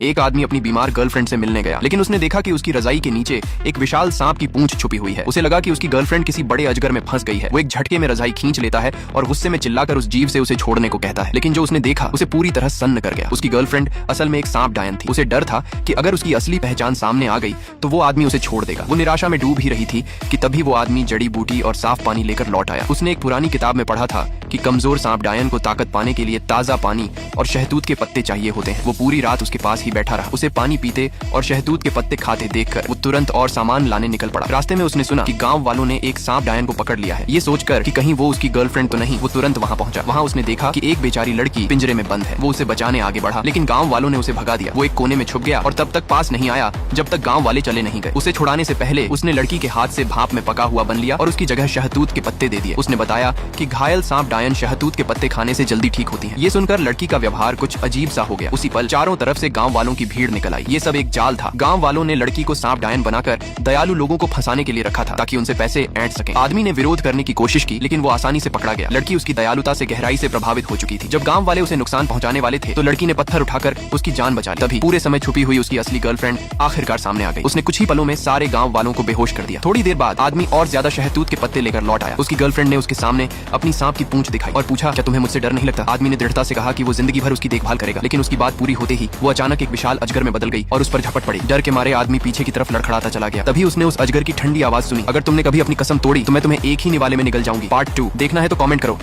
एक आदमी अपनी बीमार गर्लफ्रेंड से मिलने गया, लेकिन उसने देखा कि उसकी रजाई के नीचे एक विशाल सांप की पूंछ छुपी हुई है। उसे लगा कि उसकी गर्लफ्रेंड किसी बड़े अजगर में फंस गई है। वो एक झटके में रजाई खींच लेता है और गुस्से में चिल्लाकर उस जीव से उसे छोड़ने को कहता है, लेकिन जो उसने देखा उसे पूरी तरह सन्न कर गया। उसकी गर्लफ्रेंड असल में एक सांप डायन थी। उसे डर था कि अगर उसकी असली पहचान सामने आ गई तो वो आदमी उसे छोड़ देगा। वो निराशा में डूब ही रही थी कि तभी वो आदमी जड़ी बूटी और साफ पानी लेकर लौट आया। उसने एक पुरानी किताब में पढ़ा था कि कमजोर सांप डायन को ताकत पाने के लिए ताजा पानी और शहतूत के पत्ते चाहिए होते हैं। वो पूरी रात उसके पास ही बैठा रहा। उसे पानी पीते और शहतूत के पत्ते खाते देखकर वो तुरंत और सामान लाने निकल पड़ा। रास्ते में उसने सुना कि गांव वालों ने एक सांप डायन को पकड़ लिया है। ये सोचकर कि कहीं वो उसकी गर्लफ्रेंड तो नहीं, वो तुरंत वहां पहुंचा। वहां उसने देखा कि एक बेचारी लड़की पिंजरे में बंद है। वो उसे बचाने आगे बढ़ा, लेकिन गांव वालों ने उसे भगा दिया। वो एक कोने में छुप गया और तब तक पास नहीं आया जब तक गांव वाले चले नहीं गए। उसे छुड़ाने से पहले उसने लड़की के हाथ से भाप में पका हुआ बन लिया और उसकी जगह शहतूत के पत्ते दे दिए। उसने बताया कि घायल सांप डायन शहतूत के पत्ते खाने से जल्दी ठीक होती है। ये सुनकर लड़की का व्यवहार कुछ अजीब सा हो गया। उसी पल चारों तरफ से गांव वालों की भीड़ निकल आई। ये सब एक जाल था। गांव वालों ने लड़की को सांप डायन बनाकर दयालु लोगों को फंसाने के लिए रखा था ताकि उनसे पैसे ऐंठ सकें। आदमी ने विरोध करने की कोशिश की, लेकिन वो आसानी से पकड़ा गया। लड़की उसकी दयालुता से गहराई से प्रभावित हो चुकी थी। जब गांव वाले उसे नुकसान पहुंचाने वाले थे तो लड़की ने पत्थर उठाकर उसकी जान बचा ली। तभी पूरे समय छुपी हुई उसकी असली गर्लफ्रेंड आखिरकार सामने आ गई। उसने कुछ ही पलों में सारे गांव वालों को बेहोश कर दिया। थोड़ी देर बाद आदमी और ज्यादा शहतूत के पत्ते लेकर लौट आया। उसकी गर्लफ्रेंड ने उसके सामने अपनी सांप की पूंछ दिखाई और पूछा, क्या तुम्हें मुझसे डर नहीं लगता? आदमी ने दृढ़ता से कहा कि वो जिंदगी भर उसकी देखभाल करेगा, लेकिन उसकी बात पूरी होते ही वो अचानक एक विशाल अजगर में बदल गई और उस पर झपट पड़ी। डर के मारे आदमी पीछे की तरफ लड़खड़ाता चला गया। तभी उसने उस अजगर की ठंडी आवाज सुनी, अगर तुमने कभी अपनी कसम तोड़ी तो मैं तुम्हें एक ही निवाले में निगल जाऊंगी। पार्ट 2 देखना है तो कमेंट करो।